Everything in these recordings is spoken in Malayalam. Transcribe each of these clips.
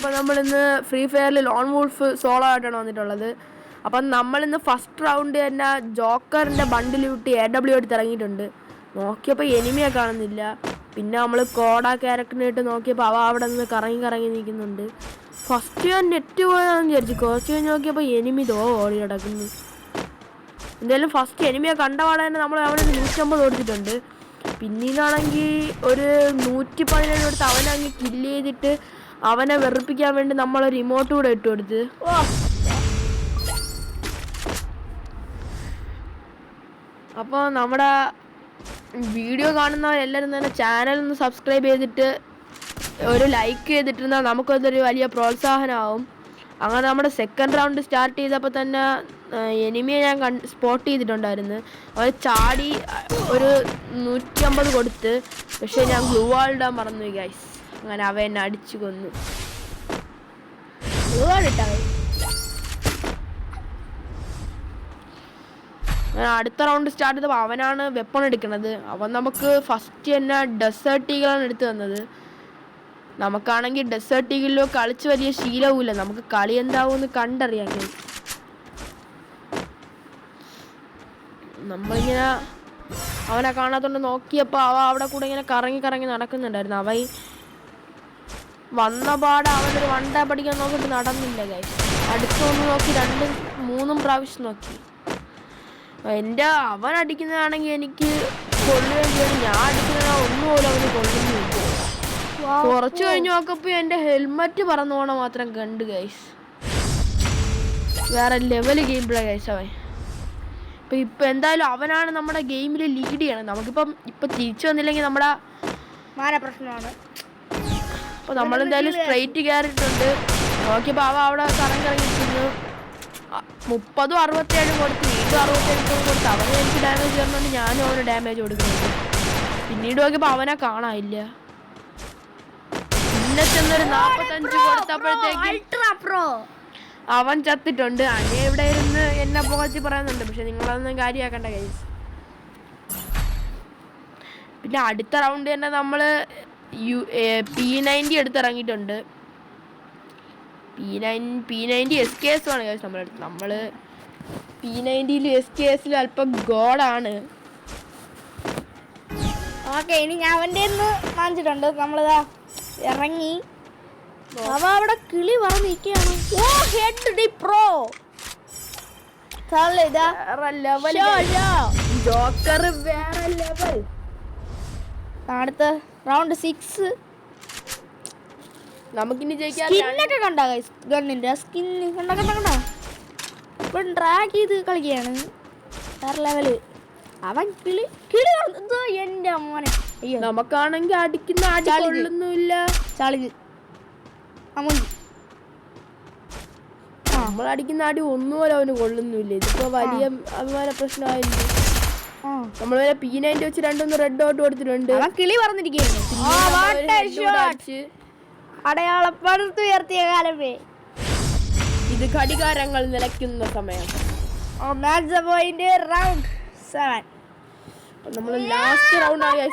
അപ്പോൾ നമ്മളിന്ന് ഫ്രീ ഫയറിൽ ലോൺ വോൾഫ് സോളോ ആയിട്ടാണ് വന്നിട്ടുള്ളത്. അപ്പം നമ്മളിന്ന് ഫസ്റ്റ് റൗണ്ട് തന്നെ ജോക്കറിൻ്റെ ബണ്ടിൽ വിട്ട് AW എടുത്ത് ഇറങ്ങിയിട്ടുണ്ട്. നോക്കിയപ്പോൾ എനിമിയെ കാണുന്നില്ല. പിന്നെ നമ്മൾ കോഡ ക്യാരക്ടറിനായിട്ട് നോക്കിയപ്പോൾ അവിടെ നിന്ന് കറങ്ങി നിൽക്കുന്നുണ്ട്. ഫസ്റ്റ് ഞാൻ നെറ്റ് പോയാണെന്ന് വിചാരിച്ചു. കുറച്ച് കഴിഞ്ഞ് നോക്കിയപ്പോൾ എനിമി ഓടി കിടക്കുന്നു. എന്തായാലും ഫസ്റ്റ് എനിമിയെ കണ്ടപാടെ തന്നെ നമ്മൾ അവിടെ 150 കൊടുത്തിട്ടുണ്ട്. പിന്നീടാണെങ്കിൽ ഒരു 117 കൊടുത്ത് അവനങ്ങ് കില്ല് ചെയ്തിട്ട് അവനെ വെറുപ്പിക്കാൻ വേണ്ടി നമ്മളൊരു റിമോട്ട് കൂടെ ഇട്ട് കൊടുത്ത്. അപ്പോൾ നമ്മുടെ വീഡിയോ കാണുന്നവരെല്ലാവരും തന്നെ ചാനലൊന്ന് സബ്സ്ക്രൈബ് ചെയ്തിട്ട് ഒരു ലൈക്ക് ചെയ്തിട്ടിരുന്നാൽ നമുക്കതൊരു വലിയ പ്രോത്സാഹനമാവും. അങ്ങനെ നമ്മുടെ സെക്കൻഡ് റൗണ്ട് സ്റ്റാർട്ട് ചെയ്തപ്പോൾ തന്നെ എനിമിയെ ഞാൻ സ്പോട്ട് ചെയ്തിട്ടുണ്ടായിരുന്നു. അവർ ചാടി ഒരു 150 കൊടുത്ത്, പക്ഷേ ഞാൻ ഗ്ലൂ വാൾ ഇടാൻ മറന്നു ഗൈസ്. അങ്ങനെ അവ എന്നെ അടിച്ചു കൊന്നു. അടുത്ത റൗണ്ട് സ്റ്റാർട്ട് ചെയ്തപ്പോൾ അവനാണ് വെപ്പൺ എടുക്കുന്നത്. അവൻ നമുക്ക് ഫസ്റ്റ് തന്നെ ഡെസേർട്ട് ഈഗിളാണ് എടുത്തു തന്നത്. നമുക്കാണെങ്കിൽ ഡെസേർട്ട് ഈഗിളിലോ കളിച്ച് വലിയ ശീലവുമില്ല. നമുക്ക് കളി എന്താവുമെന്ന് കണ്ടറിയാം. നമ്മളിങ്ങനെ അവനെ കാണാത്തോണ്ട് നോക്കിയപ്പോൾ അവിടെ കൂടെ ഇങ്ങനെ കറങ്ങി നടക്കുന്നുണ്ടായിരുന്നു. അവൻ വന്ന പാടെ അവനൊരു വണ്ട പഠിക്കാൻ നോക്കിയിട്ട് നടന്നില്ല ഗൈസ്. അടുത്തൊന്ന് നോക്കി 2-3 പ്രാവശ്യം നോക്കി. അവൻ അടിക്കുന്നതാണെങ്കിൽ എനിക്ക് കൊള്ളുകയും ചെയ്യും. ഞാൻ അടിക്കുന്ന ഒന്നുപോലും അവന് കൊള്ളുന്നില്ല. കുറച്ച് കഴിഞ്ഞ് നോക്കപ്പോൾ എൻ്റെ ഹെൽമെറ്റ് പറന്നു പോണ മാത്രം കണ്ട് ഗൈസ്. വേറെ ലെവൽ ഗെയിം പ്ലേ ഗൈസ് അവൻ. ഇപ്പം എന്തായാലും അവനാണ് നമ്മുടെ ഗെയിമിൽ ലീഡ് ചെയ്യണം. നമുക്കിപ്പം തിരിച്ചു വന്നില്ലെങ്കിൽ നമ്മുടെ പ്രശ്നമാണ്. അപ്പോൾ നമ്മളെന്തായാലും സ്ട്രൈറ്റ് കയറിയിട്ടുണ്ട്. നോക്കിയപ്പോൾ അവിടെ കറങ്ങിക്കുന്നു. 30-67 കൊടുത്ത് വീണ്ടും 67 കൊടുത്ത് അവന് എനിക്ക് ഡാമേജ് തരുന്നുണ്ട്. ഞാനും അവന് ഡാമേജ് കൊടുക്കുന്നുണ്ട്. പിന്നീട് നോക്കിയപ്പോൾ അവനെ കാണാനില്ല. പിന്നെ ചെന്നൊരു 45 കൊടുത്തപ്പോഴത്തേക്ക് അവൻ ചത്തിട്ടുണ്ട്. അന്നെ ഇവിടെ ഇരുന്ന് എന്നെ പുകച്ച് പറയുന്നുണ്ട്. പക്ഷെ നിങ്ങളതൊന്നും കാര്യമാക്കണ്ട ഗൈസ്. പിന്നെ അടുത്ത റൗണ്ട് തന്നെ നമ്മൾ P90 എടുത്തിറങ്ങിയിട്ടുണ്ട്. P90 SKS ആണ് ഗൈസ് നമ്മളെടുത്ത്. നമ്മൾ P90 SKS അല്പം ഗോഡാണ്. ഓക്കെ, ഇനി ഞാൻ അവൻ്റെ വാങ്ങിച്ചിട്ടുണ്ട്. നമ്മളിതാ ഇറങ്ങി. അവ അവിടെ കിളി പറഞ്ഞിരിക്കുകയാണ്. ജോക്കർ വേറെ ലെവൽ. അടുത്ത റൗണ്ട് 6 നമുക്കിനി ജയിക്കാൻ കണ്ടാ ഗണ്ണിന്റെ സ്കിൻ കണ്ട ഇപ്പം ട്രാക്ക് ചെയ്ത് കളിക്കുകയാണ്. വേറെ ലെവല്. അവൻ കിളി എന്റെ മോനെ. അയ്യോ, നമുക്കാണെങ്കിൽ അടിക്കുന്ന അടിക്കൊള്ളുന്നില്ല. ചാളിജ് നമ്മൾ അടിക്കുന്ന അടി ഒന്നുപോലെ അവന് കൊള്ളുന്നില്ല. ഇതിപ്പോ വലിയ അഭിമാന പ്രശ്നമായിരുന്നു. നമ്മൾ P90 വെച്ച് 2 റെഡ് ഡോട്ട് കൊടുത്തിട്ടുണ്ട്. കിളി പറഞ്ഞിരിക്കുകയാണ്. അടയാളപ്പെടുത്ത് ഉയർത്തിയ കാലമേ. ഇത് ഘടികാരങ്ങൾ നിലയ്ക്കുന്ന സമയം. റൗണ്ട് 7 നമ്മൾ ലാസ്റ്റ് റൗണ്ട് ആണ്.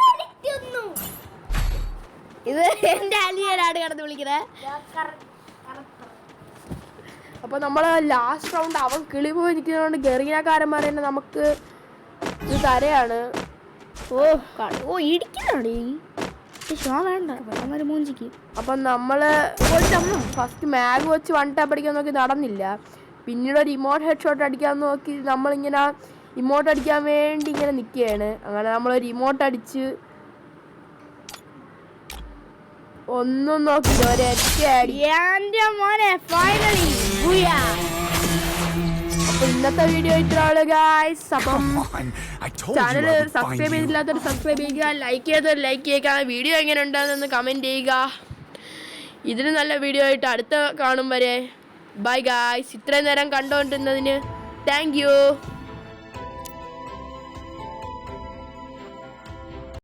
ഇത് എന്റെ അലിയനാണ് കിടന്ന് വിളിക്കുന്നത്. അപ്പൊ നമ്മള് ലാസ്റ്റ് റൗണ്ട് അവൻ കിളി പോയിരിക്കുന്നതുകൊണ്ട് ഗറീനക്കാരന്മാർ തന്നെ നമുക്ക് ഇത് തരയാണ്. ഇടിക്കുന്നാണ് വേണ്ട മൂഞ്ചിക്ക്. അപ്പം നമ്മള് ഫസ്റ്റ് മാഗ് വെച്ച് 1 ടാപ്പ് അടിക്കാൻ നോക്കി നടന്നില്ല. പിന്നീട് ഒരു ഇമോട്ട് ഹെഡ് ഷോട്ട് അടിക്കാൻ നോക്കി നമ്മളിങ്ങനെ ഇമോട്ട് അടിക്കാൻ വേണ്ടി ഇങ്ങനെ നിൽക്കുകയാണ്. അങ്ങനെ നമ്മളൊരു ഇമോട്ട് അടിച്ച് ഒന്നും നോക്കില്ല, ഒരൊറ്റ അടി. അപ്പൊ ഇന്നത്തെ വീഡിയോ ഇത്രയാണ് ഗൈസ്. അപ്പം ചാനൽ സബ്സ്ക്രൈബ് ചെയ്തില്ലാത്തവർ സബ്സ്ക്രൈബ് ചെയ്യുക, ലൈക്ക് ചെയ്തവർ ലൈക്ക് ചെയ്യുക. വീഡിയോ എങ്ങനെ ഉണ്ടെന്ന് കമൻറ്റ് ചെയ്യുക. ഇതിന് നല്ല വീഡിയോ ആയിട്ട് അടുത്ത കാണും വരെ ബൈ ഗൈസ്. ഇത്രയും നേരം കണ്ടുകൊണ്ടിരുന്നതിന് താങ്ക് യു.